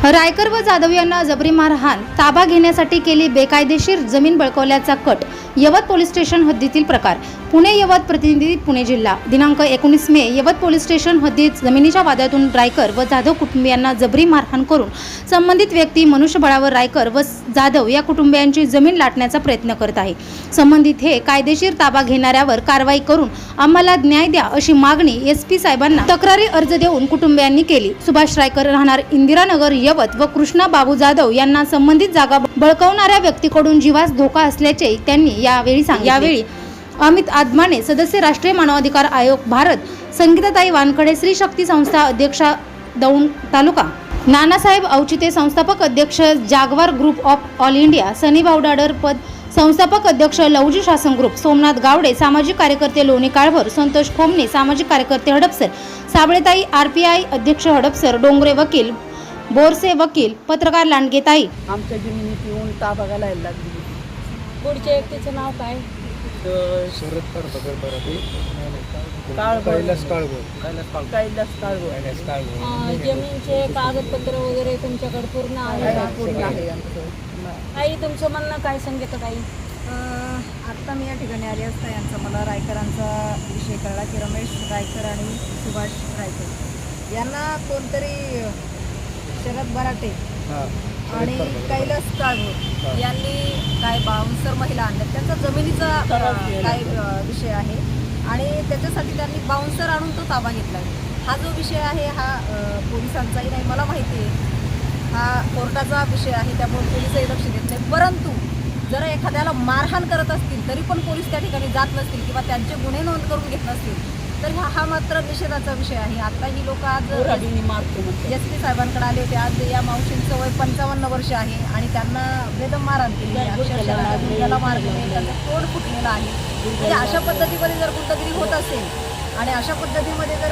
रायकर व जाधव यांना जबरी मारहाण, ताबा घेण्यासाठी केली बेकायदेशीर जमीन बळकावल्याचा कट. यवत पोलीस स्टेशन हद्दीतील प्रकार. पुणे यवत प्रतिनिधी पुणे जिल्हा. दिनांक 19 मे यवत पोलीस स्टेशन हद्दीत जमिनीच्या वादातून रायकर व जाधव कुटुंबियांना जबरी मारहाण करून संबंधित व्यक्ती मनुष्यबळावर रायकर व जाधव या कुटुंबियांची जमीन लाटण्याचा प्रयत्न करत आहे. संबंधित हे कायदेशीर ताबा घेणाऱ्यावर कारवाई करून आम्हाला न्याय द्या अशी मागणी SP साहेबांना तक्रारी अर्ज देऊन कुटुंबियांनी केली. सुभाष रायकर राहणार इंदिरानगर यवत व कृष्णा बाबू जाधव यांना संबंधित जागा बळकावणाऱ्या व्यक्तीकडून जीवास धोका असल्याचे त्यांनी यावेळी सांगितले. यावेळी अमित आदमाने सदस्य, राष्ट्रीय मानवाधिकार आयोग भारत, संगीताताई वानखडे, श्री शक्ती संस्था अध्यक्षा दौंड तालुका, नानासाहेब औचिते संस्थापक अध्यक्ष जागवार ग्रुप ऑफ ऑल इंडिया, सनी बावडाडर पद संस्थापक अध्यक्ष लवजी शासन ग्रुप, सोमनाथ गावडे सामाजिक कार्यकर्ते लोणी काळभर, संतोष खोमने सामाजिक कार्यकर्ते हडपसर, साबळेताई RPI अध्यक्ष हडपसर, डोंगरे वकील, बोरसे वकील, पत्रकार लांडगेताई आमच्या जमिनीत येऊन ताबा घालायला लागली. पुढच्या व्यक्तीचं नाव काय? शरद परबगर बरते कैलास कैलास काळगो. जमीनचे कागदपत्र वगैरे तुमच्याकडे पूर्ण आहे का? पूर्ण आहे. आई, तुमचं म्हणणं काय सांगितलं ताई? आत्ता मी या ठिकाणी आले असता यांचा मला रायकरांचा विषय कळला की रमेश रायकर आणि सुभाष रायकर यांना कोणतरी शरद बराटे आणि कैलास काळभोर यांनी काय बाउन्सर महिला आणल्यात. त्यांचा जमिनीचा काय विषय आहे आणि त्याच्यासाठी त्यांनी बाउन्सर आणून तो ताबा घेतला आहे. हा जो विषय आहे हा पोलिसांचाही नाही, मला माहिती आहे हा कोर्टाचा विषय आहे, त्यामुळे पोलिसही लक्ष देत नाही. परंतु जर एखाद्याला मारहाण करत असतील तरी पण पोलीस त्या ठिकाणी जात नसतील किंवा त्यांचे गुन्हे नोंद करून घेत नसतील तर हा मात्र निषेधाचा विषय आहे. आता ही लोक आज SP साहेबांकडे आले होते. आज या मावशींचं वय 55 वर्ष आहे आणि त्यांना बेदम मारहाण केली, अक्षरशः मार केली, त्यांचं तोंड फुटलेलं आहे. म्हणजे अशा पद्धतीमध्ये जर गुंडगिरी होत असेल आणि अशा पद्धतीमध्ये जर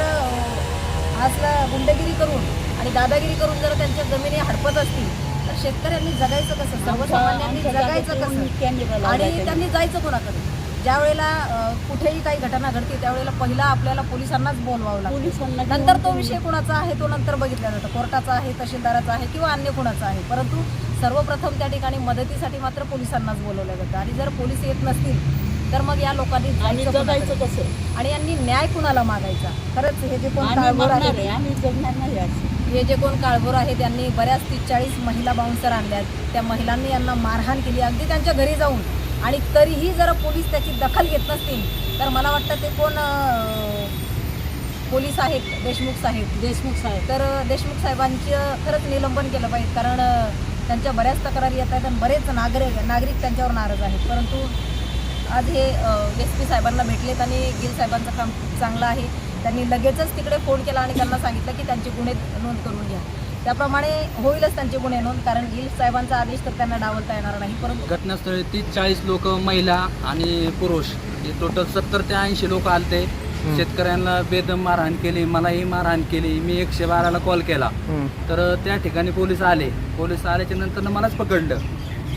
आजला गुंडगिरी करून आणि दादागिरी करून जर त्यांच्या जमिनी हडपत असतील तर शेतकऱ्यांनी जगायचं कसं, सर्वसामान्यांनी जगायचं कसं आणि त्यांनी जायचं कोणाकडे? ज्या वेळेला कुठेही काही घटना घडते त्यावेळेला पहिला आपल्याला पोलिसांनाच बोलवावं लागतं. नंतर तो विषय कुणाचा आहे तो नंतर बघितला जातो, कोर्टाचा आहे, तहसीलदाराचा आहे किंवा अन्य कुणाचा आहे. परंतु सर्वप्रथम त्या ठिकाणी मदतीसाठी मात्र पोलिसांनाच बोलवलं जातं आणि जर पोलीस येत नसतील तर मग या लोकांनी जायचं कसं आणि यांनी न्याय कुणाला मागायचा? खरंच हे जे कोण काळभोर आहेत, हे जे कोण काळभोर आहे त्यांनी बऱ्याच 30-40 महिला बाउन्सर आणल्यात. त्या महिलांनी यांना मारहाण केली अगदी त्यांच्या घरी जाऊन आणि तरीही जर पोलीस त्याची दखल घेत नसतील तर मला वाटतं ते कोण पोलीस आहेत देशमुख साहेब तर देशमुख साहेबांचं खरंच निलंबन केलं पाहिजे. कारण त्यांच्या बऱ्याच तक्रारी येत आहेत आणि बरेच नागरिक त्यांच्यावर नाराज आहेत. परंतु आज हे SP साहेबांना भेटलेत आणि गिल साहेबांचं काम खूप चांगलं आहे. त्यांनी लगेचच तिकडे फोन केला आणि त्यांना सांगितलं की त्यांचे गुन्हे नोंद करून घ्या. त्याप्रमाणे होईलच त्यांचे गुन्हे नोंद, कारण गिल साहेबांचा आदेश तर त्यांना डावलता येणार नाही. परंतु घटनास्थळी 30-40 लोक, महिला आणि पुरुष, हे टोटल 70 ते 80 लोक आलते. शेतकऱ्यांना बेदम मारहाण केली, मलाही मारहाण केली. मी 112ला कॉल केला तर त्या ठिकाणी पोलीस आले. पोलीस आल्याच्या नंतर मलाच पकडलं,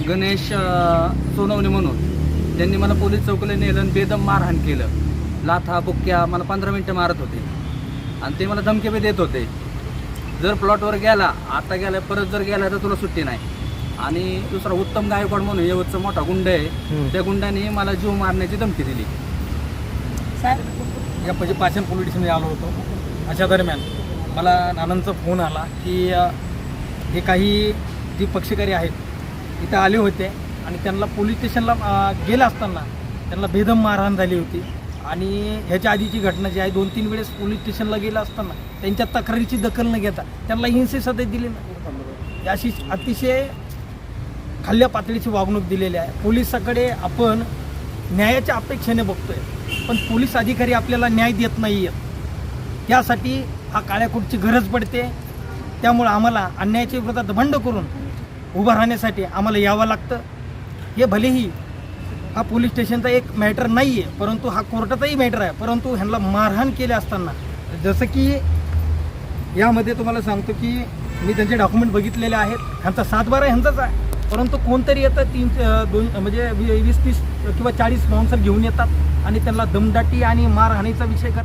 गणेश सोनवणे म्हणून. त्यांनी मला पोलीस चौकीला नेलं आणि बेदम मारहाण केलं. लाथा बुक्क्या मला 15 मिनटं मारत होते आणि ते मला धमके बी देत होते, जर प्लॉटवर गेला, आता गेला, परत जर गेला तर तुला सुट्टी नाही. आणि दुसरा उत्तम गायकवाड म्हणून यवतचा मोठा गुंड आहे, त्या गुंडाने मला जीव मारण्याची धमकी दिली. या म्हणजे पाचन पोलीस स्टेशनमध्ये आलो होतो. अशा दरम्यान मला नानांचा फोन आला की हे काही जी पक्षकारी आहेत इथं आले होते आणि त्यांना पोलीस स्टेशनला गेलं असताना त्यांना बेदम मारहाण झाली होती. आणि ह्याच्या आधीची घटना जी आहे 2-3 वेळेस पोलीस स्टेशनला गेलं असताना त्यांच्या तक्रारीची दखल न घेता त्यांना हिंसे सध्या दिली ना, अशी अतिशय खाल्ल्या पातळीची वागणूक दिलेली आहे. पोलिसाकडे आपण न्यायाच्या अपेक्षेने बघतोय पण पोलीस अधिकारी आपल्याला न्याय देत नाही आहेत. त्यासाठी हा काळ्या कोटची गरज पडते. त्यामुळं आम्हाला अन्यायाच्या विरोधात बंड करून उभं राहण्यासाठी आम्हाला यावं लागतं. हे भलेही हा पोलीस स्टेशनचा एक मॅटर नाही आहे, परंतु हा कोर्टाचाही मॅटर आहे. परंतु ह्यांना मारहाण केले असताना, जसं की यामध्ये तुम्हाला सांगतो की मी त्यांचे डॉक्युमेंट बघितलेले आहेत, ह्यांचा 7-12 ह्यांचाच आहे. परंतु कोणतरी येतं 3-2 म्हणजे 20-30 किंवा 40 बाउन्सर घेऊन येतात आणि त्यांना दमदाटी आणि मारहाणीचा विषय करतात.